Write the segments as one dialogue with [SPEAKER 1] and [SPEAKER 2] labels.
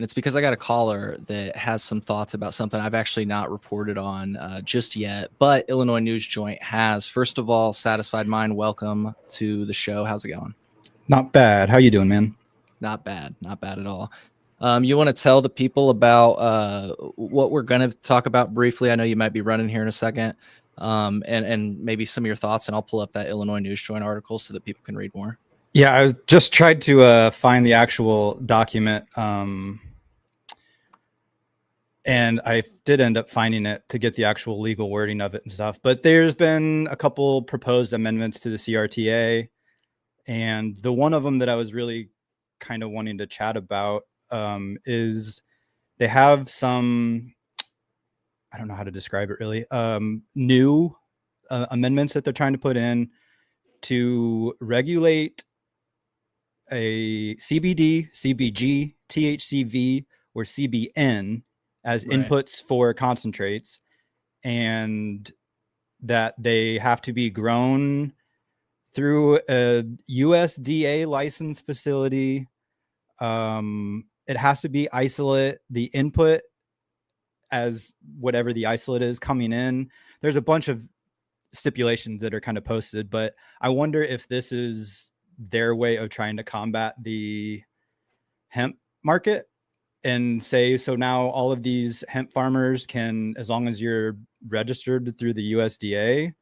[SPEAKER 1] And it's because I got a caller that has some thoughts about something I've actually not reported on just yet, but Illinois News Joint has. First of all, Satisfied Mind, welcome to the show. How's it going?
[SPEAKER 2] Not bad. How you doing, man?
[SPEAKER 1] Not bad at all. You want to tell the people about what we're going to talk about briefly? I know you might be running here in a second, and maybe some of your thoughts, and I'll pull up that Illinois News Joint article so that people can read more.
[SPEAKER 2] Yeah, I just tried to find the actual document, and I did end up finding it to get the actual legal wording of it and stuff. But there's been a couple proposed amendments to the CRTA, and the one of them that I was really kind of wanting to chat about is they have some, I don't know how to describe it really, new amendments that they're trying to put in to regulate a CBD, CBG, THCV, or CBN as inputs for concentrates, and that they have to be grown through a USDA licensed facility. It has to be isolate, the input as whatever the isolate is coming in. There's a bunch of stipulations that are kind of posted, but I wonder if this is their way of trying to combat the hemp market and say, so now all of these hemp farmers can, as long as you're registered through the USDA,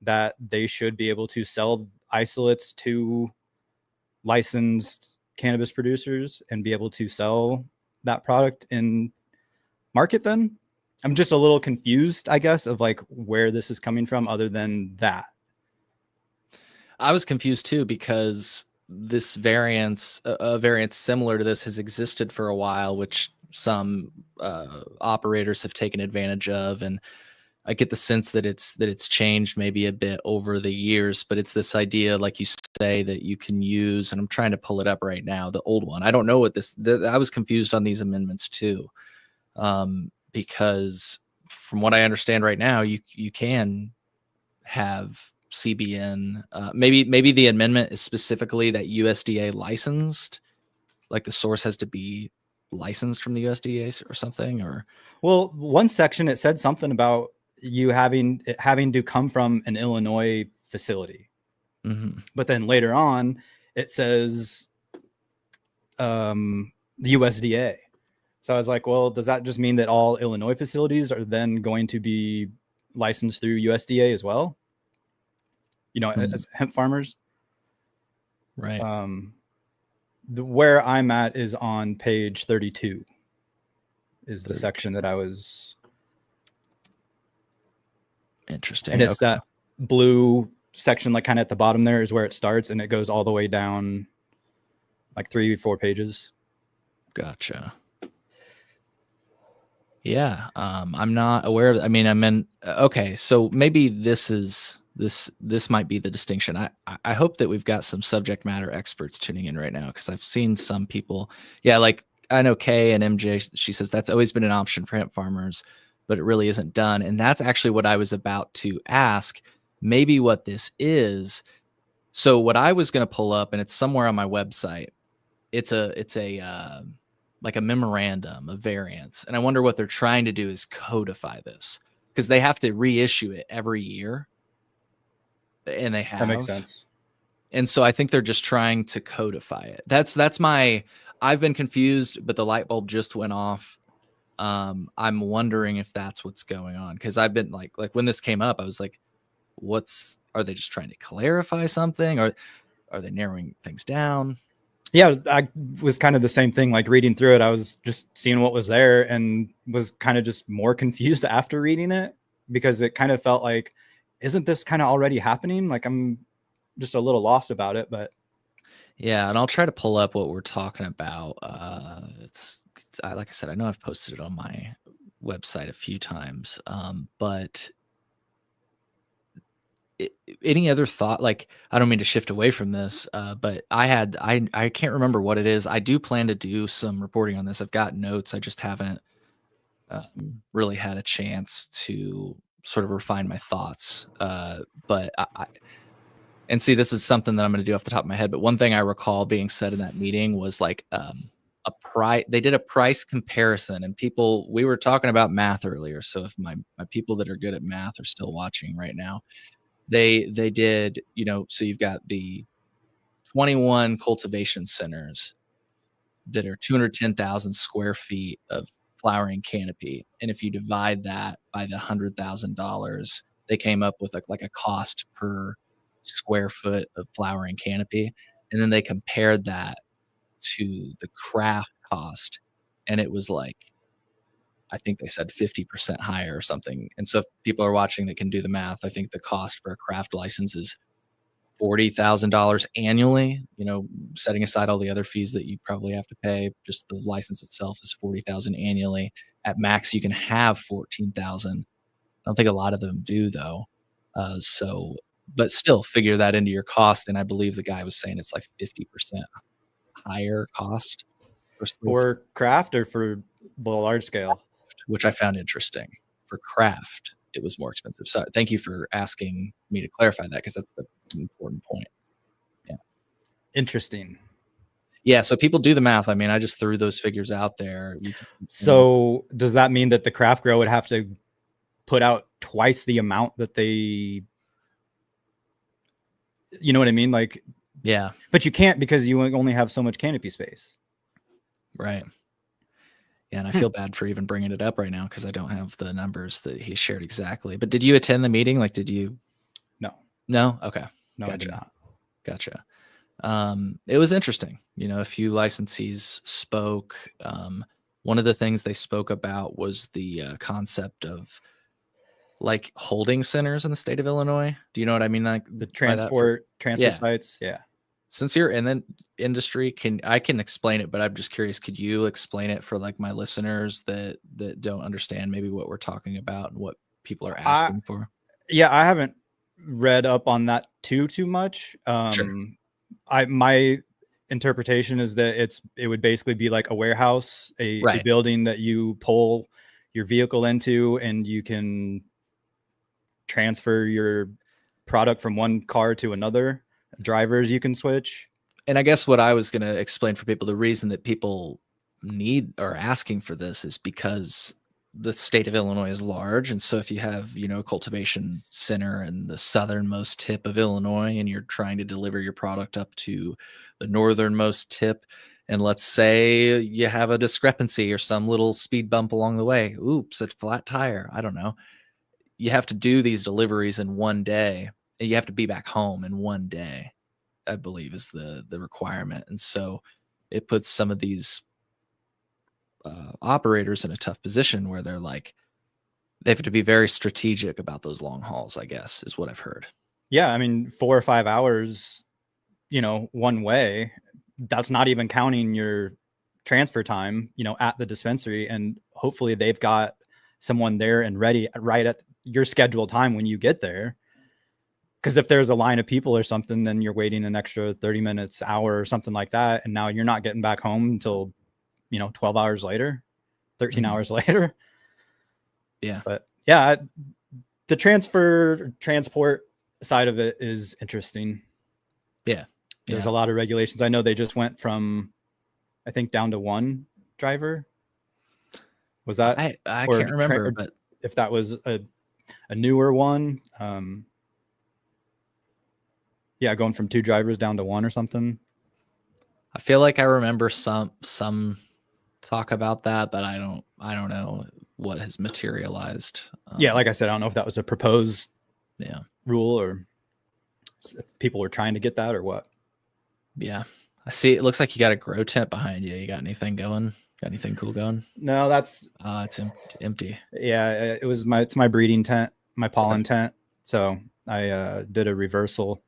[SPEAKER 2] that they should be able to sell isolates to licensed cannabis producers and be able to sell that product in market. Then I'm just a little confused, I guess, of like where this is coming from other than that.
[SPEAKER 1] I was confused too, because this variance, a variance similar to this, has existed for a while, which some operators have taken advantage of, and I get the sense that it's changed maybe a bit over the years. But it's this idea, like you say, that you can use, and I'm trying to pull it up right now, the old one. I don't know what this. I was confused on these amendments too, because from what I understand right now, you can have CBN. Maybe the amendment is specifically that USDA licensed, like the source has to be licensed from the USDA or something. Or,
[SPEAKER 2] well, one section it said something about you having to come from an Illinois facility, but then later on it says the USDA. So I was like, well, does that just mean that all Illinois facilities are then going to be licensed through USDA as well? You know, as hemp farmers.
[SPEAKER 1] Right.
[SPEAKER 2] Where I'm at is on page 32 is the section that I was.
[SPEAKER 1] Interesting.
[SPEAKER 2] And it's that blue section, like kind of at the bottom there is where it starts, and it goes all the way down like 3-4 pages.
[SPEAKER 1] Gotcha. Yeah. I'm not aware of, I mean, okay. So maybe this might be the distinction. I hope that we've got some subject matter experts tuning in right now, because I've seen some people. Yeah. Like I know Kay and MJ, she says that's always been an option for hemp farmers, but it really isn't done. And that's actually what I was about to ask, maybe what this is. So what I was going to pull up, and it's somewhere on my website, it's a like a memorandum of variance. And I wonder what they're trying to do is codify this, because they have to reissue it every year. And they have.
[SPEAKER 2] That makes sense.
[SPEAKER 1] And so I think they're just trying to codify it. That's I've been confused, but the light bulb just went off. I'm wondering if that's what's going on, because I've been like when this came up, I was like, are they just trying to clarify something, or are they narrowing things down?
[SPEAKER 2] Yeah, I was kind of the same thing. Like reading through it, I was just seeing what was there and was kind of just more confused after reading it, because it kind of felt like, isn't this kind of already happening? Like I'm just a little lost about it. But
[SPEAKER 1] yeah, and I'll try to pull up what we're talking about. It's like I said, I know I've posted it on my website a few times, but any other thought? Like, I don't mean to shift away from this, but I can't remember what it is. I do plan to do some reporting on this. I've got notes. I just haven't really had a chance to sort of refine my thoughts. But and see, this is something that I'm going to do off the top of my head. But one thing I recall being said in that meeting was like, they did a price comparison, and we were talking about math earlier. So if my people that are good at math are still watching right now, they did, so you've got the 21 cultivation centers that are 210,000 square feet of flowering canopy. And if you divide that by the $100,000, they came up with like a cost per square foot of flowering canopy. And then they compared that to the craft cost. And it was like, I think they said 50% higher or something. And so if people are watching that can do the math, I think the cost for a craft license is $40,000 annually, setting aside all the other fees that you probably have to pay. Just the license itself is $40,000 annually. At max, you can have 14,000. I don't think a lot of them do though. But still figure that into your cost. And I believe the guy was saying it's like 50% higher cost
[SPEAKER 2] for craft or for the large scale,
[SPEAKER 1] which I found interesting. For craft, it was more expensive. So thank you for asking me to clarify that, because that's the important point. Yeah.
[SPEAKER 2] Interesting.
[SPEAKER 1] Yeah. So people do the math. I mean, I just threw those figures out there.
[SPEAKER 2] So does that mean that the craft grow would have to put out twice the amount that they, you know what I mean? Like,
[SPEAKER 1] yeah,
[SPEAKER 2] but you can't, because you only have so much canopy space.
[SPEAKER 1] Right. Yeah, and I feel bad for even bringing it up right now, because I don't have the numbers that he shared exactly. But did you attend the meeting? Like, did you? No. Okay.
[SPEAKER 2] No,
[SPEAKER 1] gotcha.
[SPEAKER 2] I did not.
[SPEAKER 1] Gotcha. It was interesting. A few licensees spoke. One of the things they spoke about was the concept of like holding centers in the state of Illinois. Do you know what I mean? Like
[SPEAKER 2] the transfer
[SPEAKER 1] yeah.
[SPEAKER 2] sites. Yeah.
[SPEAKER 1] Since you're in the industry, I can explain it, but I'm just curious, could you explain it for like my listeners that don't understand maybe what we're talking about and what people are asking for?
[SPEAKER 2] Yeah, I haven't read up on that too much.
[SPEAKER 1] Sure.
[SPEAKER 2] My interpretation is that it would basically be like a warehouse, a building that you pull your vehicle into, and you can transfer your product from one car to another. Drivers you can switch.
[SPEAKER 1] And I guess what I was going to explain for people, the reason that people need or asking for this is because the state of Illinois is large. And so if you have, a cultivation center in the southernmost tip of Illinois, and you're trying to deliver your product up to the northernmost tip, and let's say you have a discrepancy or some little speed bump along the way, oops, a flat tire, I don't know. You have to do these deliveries in one day, and you have to be back home in one day, I believe is the requirement. And so it puts some of these operators in a tough position where they're like, they have to be very strategic about those long hauls, I guess, is what I've heard.
[SPEAKER 2] Yeah. I mean, 4 or 5 hours, one way, that's not even counting your transfer time, at the dispensary. And hopefully they've got someone there and ready right at your scheduled time when you get there. Because if there's a line of people or something, then you're waiting an extra 30 minutes, hour or something like that. And now you're not getting back home until, 12 hours later, 13 hours later.
[SPEAKER 1] Yeah.
[SPEAKER 2] But yeah, the transport side of it is interesting.
[SPEAKER 1] Yeah.
[SPEAKER 2] There's a lot of regulations. I know they just went from, I think, down to one driver. Was that?
[SPEAKER 1] I can't remember, but
[SPEAKER 2] if that was a newer one. Yeah, going from 2 drivers down to 1 or something.
[SPEAKER 1] I feel like I remember some talk about that, but I don't know what has materialized.
[SPEAKER 2] Yeah, like I said, I don't know if that was a proposed rule or people were trying to get that or what.
[SPEAKER 1] Yeah. I see. It looks like you got a grow tent behind you. You got anything going? Got anything cool going?
[SPEAKER 2] No, that's
[SPEAKER 1] it's empty.
[SPEAKER 2] Yeah, it's my breeding tent, my pollen tent. So I did a reversal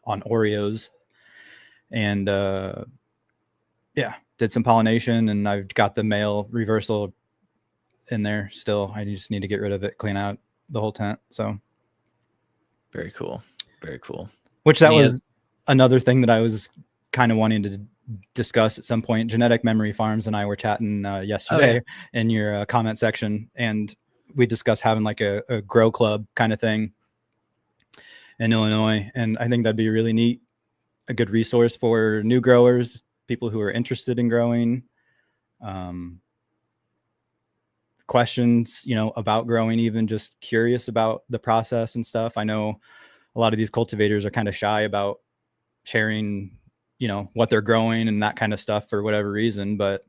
[SPEAKER 2] on Oreos and did some pollination, and I've got the male reversal in there still. I just need to get rid of it, clean out the whole tent. So
[SPEAKER 1] very cool. Very cool.
[SPEAKER 2] Which that was another thing that I was kind of wanting to discuss at some point. Genetic Memory Farms and I were chatting yesterday in your comment section, and we discussed having like a grow club kind of thing in Illinois. And I think that'd be really neat, a good resource for new growers, people who are interested in growing. Questions, about growing, even just curious about the process and stuff. I know a lot of these cultivators are kind of shy about sharing, what they're growing and that kind of stuff for whatever reason. But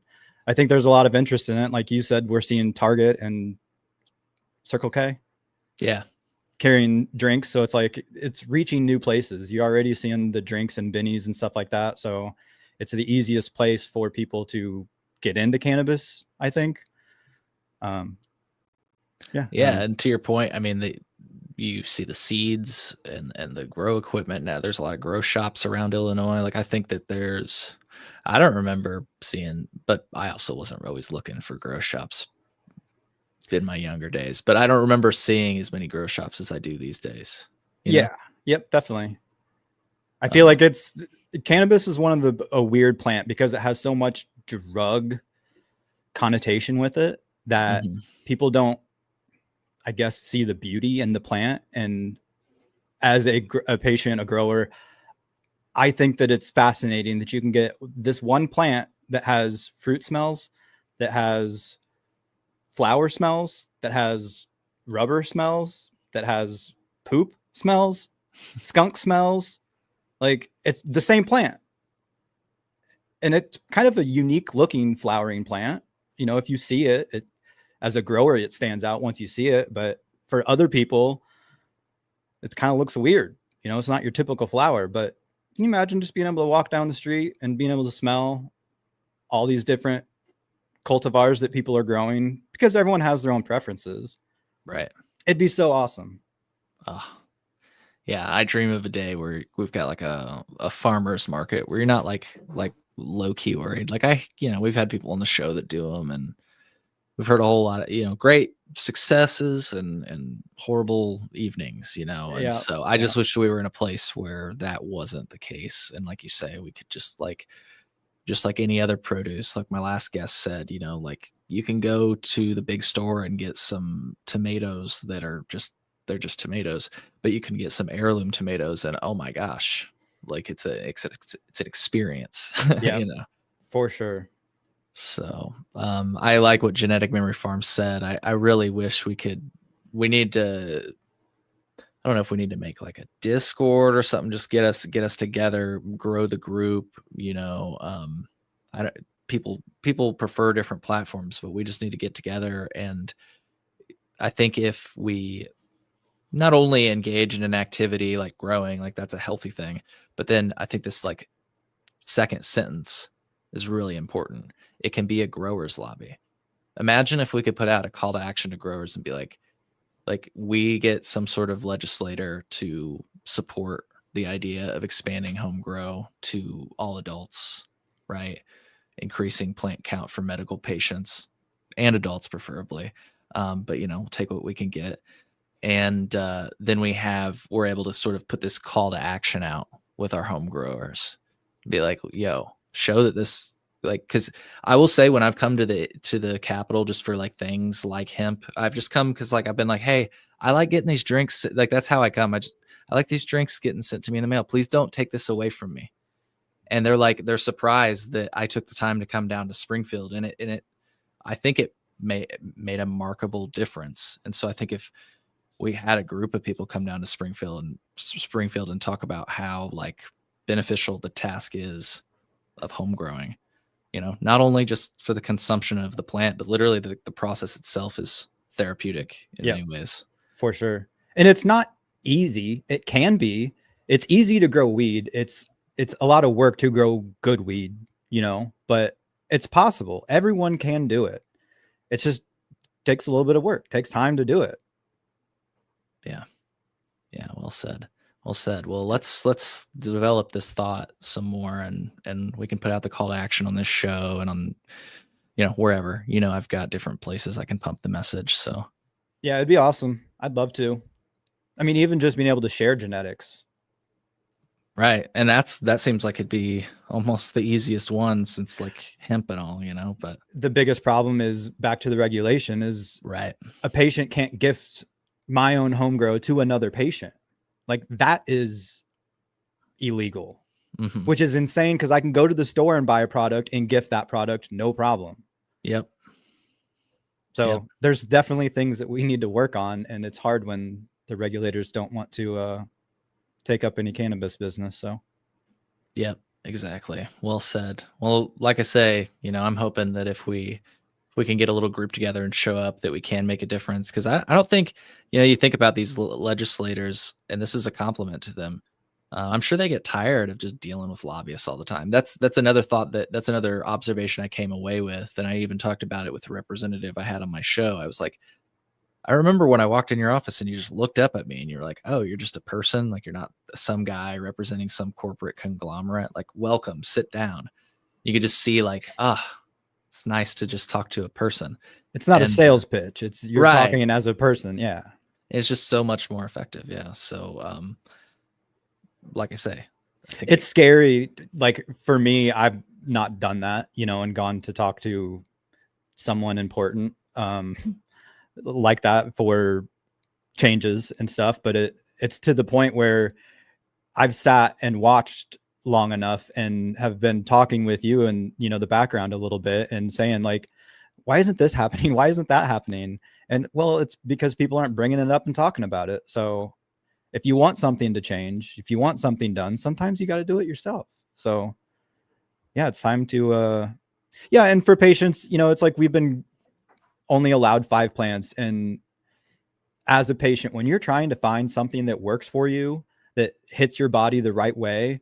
[SPEAKER 2] I think there's a lot of interest in it. Like you said, we're seeing Target and Circle K
[SPEAKER 1] Yeah.
[SPEAKER 2] carrying drinks. So it's like, it's reaching new places. You're already seeing the drinks and bennies and stuff like that. So it's the easiest place for people to get into cannabis, I think.
[SPEAKER 1] Yeah. And to your point, I mean, you see the seeds and the grow equipment now. There's a lot of grow shops around Illinois. Like I think that I don't remember seeing, but I also wasn't always looking for grow shops in my younger days, but I don't remember seeing as many grow shops as I do these days. You know?
[SPEAKER 2] Yep, definitely. I feel like cannabis is one of a weird plant because it has so much drug connotation with it that people don't, I guess, see the beauty in the plant. And as a patient, a grower, I think that it's fascinating that you can get this one plant that has fruit smells, that has flower smells, that has rubber smells, that has poop smells, skunk smells. Like it's the same plant. And it's kind of a unique looking flowering plant. If you see it as a grower, it stands out once you see it. But for other people, it kind of looks weird. It's not your typical flower. But can you imagine just being able to walk down the street and being able to smell all these different cultivars that people are growing, because everyone has their own preferences.
[SPEAKER 1] Right.
[SPEAKER 2] It'd be so awesome.
[SPEAKER 1] Yeah. I dream of a day where we've got like a farmer's market where you're not like low key worried. Like we've had people on the show that do them, and we've heard a whole lot of, great successes and horrible evenings, and so I just wish we were in a place where that wasn't the case. And like you say, we could just like any other produce, like my last guest said, like you can go to the big store and get some tomatoes that are they're just tomatoes, but you can get some heirloom tomatoes and oh my gosh, like it's an experience.
[SPEAKER 2] Yeah, for sure.
[SPEAKER 1] So I like what Genetic Memory Farm said. I really wish we need to, I don't know if we need to make like a Discord or something, just get us together, grow the group, people prefer different platforms, but we just need to get together. And I think if we not only engage in an activity like growing, like that's a healthy thing, but then I think this like second sentence is really important. It can be a growers lobby. Imagine if we could put out a call to action to growers and be like we get some sort of legislator to support the idea of expanding home grow to all adults, right? Increasing plant count for medical patients and adults preferably. But take what we can get. And then we're able to sort of put this call to action out with our home growers. Be like, yo, show that this, like, because I will say when I've come to the Capitol just for like things like hemp, I've just come because like I've been like, hey, I like getting these drinks. Like that's how I come. I like these drinks getting sent to me in the mail. Please don't take this away from me. And they're surprised that I took the time to come down to Springfield, and I think it made a remarkable difference. And so I think if we had a group of people come down to Springfield and talk about how like beneficial the task is of home growing, not only just for the consumption of the plant, but literally the process itself is therapeutic in many ways.
[SPEAKER 2] For sure. And it's not easy. It can be. It's easy to grow weed. It's a lot of work to grow good weed, but it's possible. Everyone can do it. It just takes a little bit of work, takes time to do it.
[SPEAKER 1] Yeah. Yeah. Well said. Well, let's develop this thought some more, and we can put out the call to action on this show and on, wherever, I've got different places I can pump the message. So
[SPEAKER 2] yeah, it'd be awesome. I'd love to. I mean, even just being able to share genetics.
[SPEAKER 1] Right. And that seems like it'd be almost the easiest one since like hemp and all, but
[SPEAKER 2] the biggest problem is back to the regulation is
[SPEAKER 1] right.
[SPEAKER 2] A patient can't gift my own home grow to another patient. Like that is illegal, which is insane because I can go to the store and buy a product and gift that product. No problem.
[SPEAKER 1] Yep. Yep.
[SPEAKER 2] So there's definitely things that we need to work on, and it's hard when the regulators don't want to take up any cannabis business. So
[SPEAKER 1] Yep. Exactly. Well said. Well, like I say, I'm hoping that if we can get a little group together and show up, that we can make a difference. Because I don't think, you think about these legislators, and this is a compliment to them. I'm sure they get tired of just dealing with lobbyists all the time. That's another thought, that's another observation I came away with, and I even talked about it with a representative I had on my show. I was like, I remember when I walked in your office and you just looked up at me and you're like, oh, you're just a person. Like, you're not some guy representing some corporate conglomerate. Like, welcome, sit down. You could just see like, it's nice to just talk to a person.
[SPEAKER 2] it's not a
[SPEAKER 1] And
[SPEAKER 2] sales pitch. It's you're
[SPEAKER 1] right.
[SPEAKER 2] talking as a person. Yeah.
[SPEAKER 1] It's just so much more effective. Yeah. So, like I say, I think
[SPEAKER 2] It's scary. Like for me, I've not done that, and gone to talk to someone important like that for changes and stuff. But it's to the point where I've sat and watched long enough and have been talking with you and, the background a little bit and saying like, why isn't this happening? Why isn't that happening? And well, it's because people aren't bringing it up and talking about it. So if you want something to change, if you want something done, sometimes you got to do it yourself. So yeah, it's time to, yeah. And for patients, it's like we've been only allowed 5 plants. And as a patient, when you're trying to find something that works for you, that hits your body the right way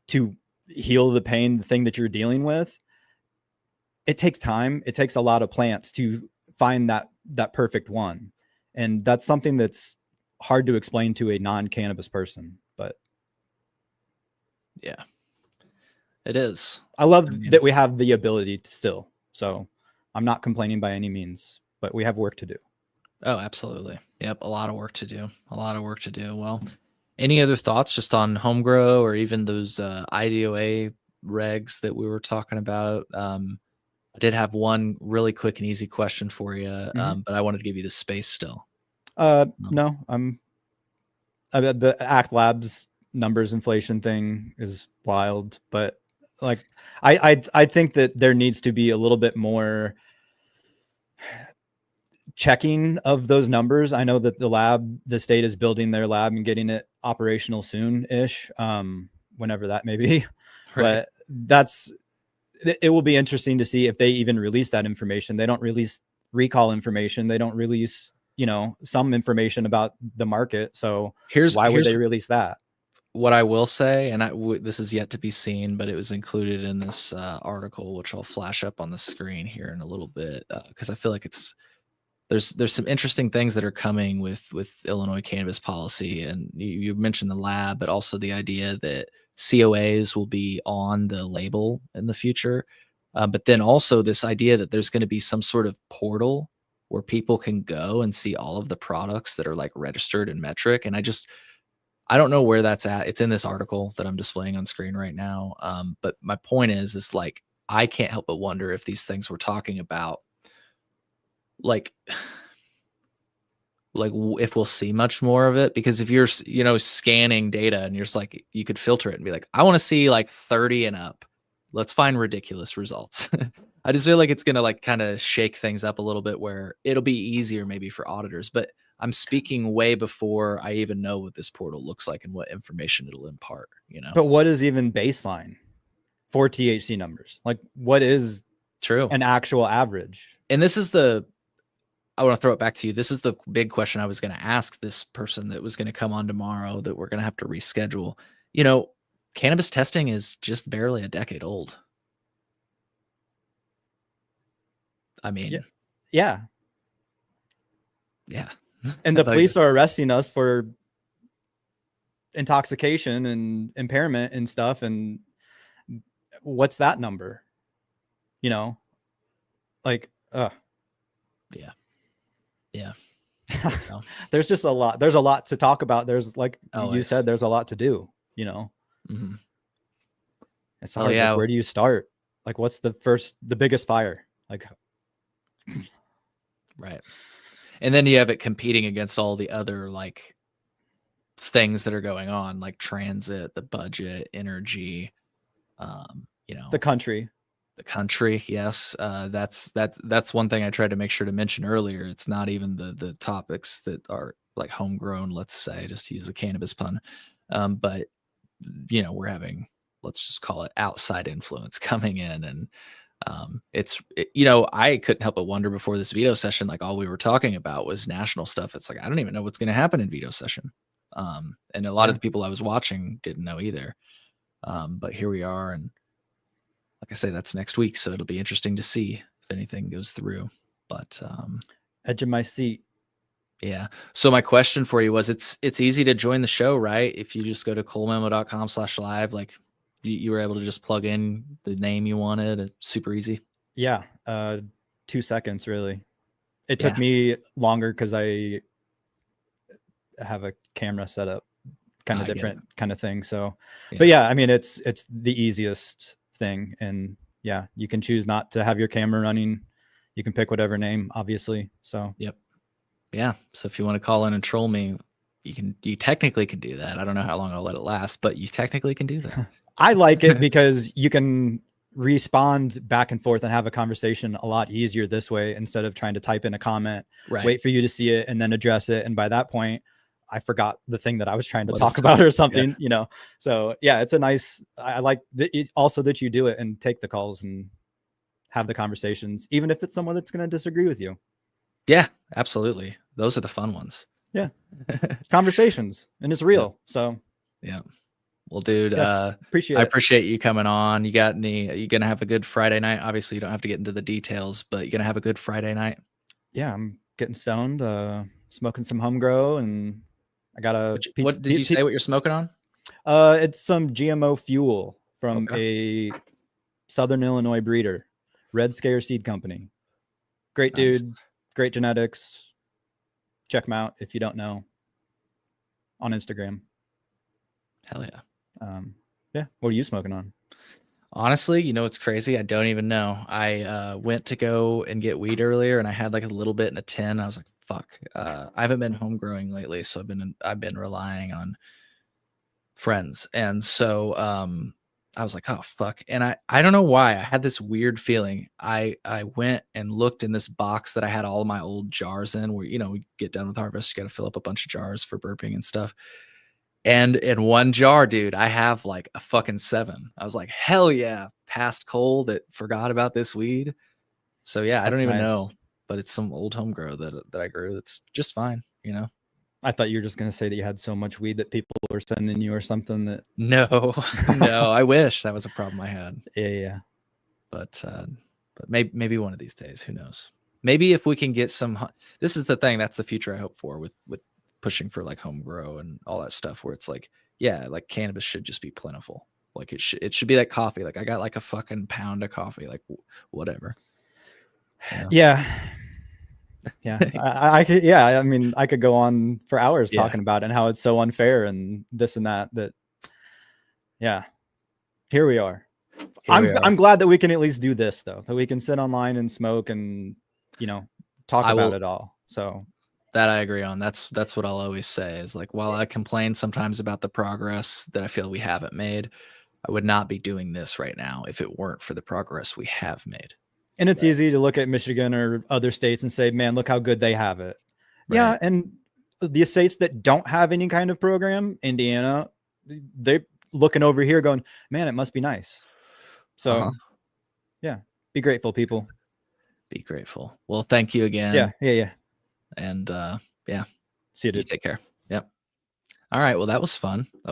[SPEAKER 2] to heal the pain, the thing that you're dealing with, it takes time. It takes a lot of plants to find that perfect one. And that's something that's hard to explain to a non-cannabis person, but
[SPEAKER 1] yeah, it is.
[SPEAKER 2] I love that we have the ability to still. So I'm not complaining by any means, but we have work to do.
[SPEAKER 1] Oh, absolutely. Yep. A lot of work to do. A lot of work to do. Well, any other thoughts just on home grow or even those IDOA regs that we were talking about? I did have one really quick and easy question for you, but I wanted to give you the space still.
[SPEAKER 2] No, the Act Labs numbers inflation thing is wild, but like I think that there needs to be a little bit more checking of those numbers. I know that the state is building their lab and getting it operational soon-ish, whenever that may be.
[SPEAKER 1] Right.
[SPEAKER 2] But it will be interesting to see if they even release that information. They don't release recall information. They don't release, some information about the market. So why would they release that?
[SPEAKER 1] What I will say, and this is yet to be seen, but it was included in this article, which I'll flash up on the screen here in a little bit, because I feel like there's some interesting things that are coming with Illinois cannabis policy. And you mentioned the lab, but also the idea that COAs will be on the label in the future. But then also this idea that there's going to be some sort of portal where people can go and see all of the products that are like registered in metric. And I don't know where that's at. It's in this article that I'm displaying on screen right now. But my point is like, I can't help but wonder if these things we're talking about, like if we'll see much more of it, because if you're scanning data and you're just like, you could filter it and be like, I want to see like 30 and up, let's find ridiculous results. I just feel like it's gonna like kind of shake things up a little bit, where it'll be easier maybe for auditors. But I'm speaking way before I even know what this portal looks like and what information it'll impart.
[SPEAKER 2] But what is even baseline for THC numbers? Like, what is
[SPEAKER 1] true
[SPEAKER 2] an actual average?
[SPEAKER 1] And I want to throw it back to you. This is the big question I was going to ask this person that was going to come on tomorrow that we're going to have to reschedule. Cannabis testing is just barely a decade old. I mean,
[SPEAKER 2] yeah. And the
[SPEAKER 1] Like,
[SPEAKER 2] police are arresting us for intoxication and impairment and stuff. And what's that number? Like,
[SPEAKER 1] yeah. So,
[SPEAKER 2] there's just a lot. There's a lot to talk about. There's like you
[SPEAKER 1] always.
[SPEAKER 2] said, there's a lot to do.
[SPEAKER 1] Mm-hmm.
[SPEAKER 2] It's hard. Like, where do you start? Like, what's the biggest fire? Like,
[SPEAKER 1] right. And then you have it competing against all the other like things that are going on, like transit, the budget, energy,
[SPEAKER 2] the country.
[SPEAKER 1] The country, yes. That's one thing I tried to make sure to mention earlier. It's not even the topics that are like homegrown, let's say, just to use a cannabis pun. But we're having, let's just call it outside influence coming in, and I couldn't help but wonder before this veto session, like all we were talking about was national stuff. It's like I don't even know what's going to happen in veto session, and a lot of the people I was watching didn't know either. But here we are, and like I say, that's next week, so it'll be interesting to see if anything goes through. But
[SPEAKER 2] edge of my seat.
[SPEAKER 1] Yeah. So my question for you was, it's easy to join the show, right? If you just go to colememo.com/live, like you were able to just plug in the name you wanted. It's super easy.
[SPEAKER 2] Yeah. 2 seconds, really. It took me longer because I have a camera set up, kind of different kind of thing. So, but yeah, I mean, it's the easiest thing. And yeah, you can choose not to have your camera running. You can pick whatever name, obviously. So,
[SPEAKER 1] yep. Yeah. So if you want to call in and troll me, you technically can do that. I don't know how long I'll let it last, but you technically can do that.
[SPEAKER 2] I like it because you can respond back and forth and have a conversation a lot easier this way, instead of trying to type in a comment, wait for you to see it and then address it. And by that point, I forgot the thing that I was trying to talk about or something, So yeah, it's a nice, I like also that you do it and take the calls and have the conversations, even if it's someone that's going to disagree with you.
[SPEAKER 1] Yeah, absolutely. Those are the fun ones.
[SPEAKER 2] Yeah. Conversations, and it's real. So
[SPEAKER 1] yeah. Well, dude, I
[SPEAKER 2] appreciate
[SPEAKER 1] you coming on. You gonna have a good Friday night? Obviously you don't have to get into the details, but you're gonna have a good Friday night?
[SPEAKER 2] Yeah, I'm getting stoned, smoking some home grow, and I got a pizza.
[SPEAKER 1] What did you say what you're smoking on?
[SPEAKER 2] It's some GMO fuel from a Southern Illinois breeder, Red Scare Seed Company. Great dude, great genetics. Check them out if you don't know, on Instagram.
[SPEAKER 1] Hell yeah.
[SPEAKER 2] Yeah. What are you smoking on?
[SPEAKER 1] Honestly, it's crazy. I don't even know. I went to go and get weed earlier, and I had like a little bit in a tin. I was like, fuck. I haven't been home growing lately, so I've been relying on friends. And so I was like, oh fuck. And I don't know why. I had this weird feeling. I went and looked in this box that I had all of my old jars in, where we get done with harvest, you got to fill up a bunch of jars for burping and stuff. And in one jar, dude, I have like a fucking 7. I was like, hell yeah, past cold that forgot about this weed. So yeah, I don't even know, but it's some old home grow that I grew that's just fine,
[SPEAKER 2] I thought you were just going to say that you had so much weed that people were sending you or something. That
[SPEAKER 1] no, I wish that was a problem I had.
[SPEAKER 2] Yeah.
[SPEAKER 1] But maybe one of these days, who knows? Maybe if we can get some, this is the thing, that's the future I hope for with pushing for like home grow and all that stuff, where it's like, yeah, like cannabis should just be plentiful. Like it should be like coffee. Like I got like a fucking pound of coffee, like whatever.
[SPEAKER 2] Yeah. I could, I mean, I could go on for hours talking about it and how it's so unfair and this and that, here we are. I'm glad that we can at least do this, though, that we can sit online and smoke and, talk about it all. So
[SPEAKER 1] that I agree on. That's what I'll always say is, like, while I complain sometimes about the progress that I feel we haven't made, I would not be doing this right now if it weren't for the progress we have made.
[SPEAKER 2] And it's easy to look at Michigan or other states and say, man, look how good they have it. Right. Yeah. And the states that don't have any kind of program, Indiana, they're looking over here going, man, it must be nice. So yeah, be grateful, people.
[SPEAKER 1] Be grateful. Well, thank you again.
[SPEAKER 2] Yeah.
[SPEAKER 1] And
[SPEAKER 2] see you, dude.
[SPEAKER 1] Take care. Yep. All right. Well, that was fun.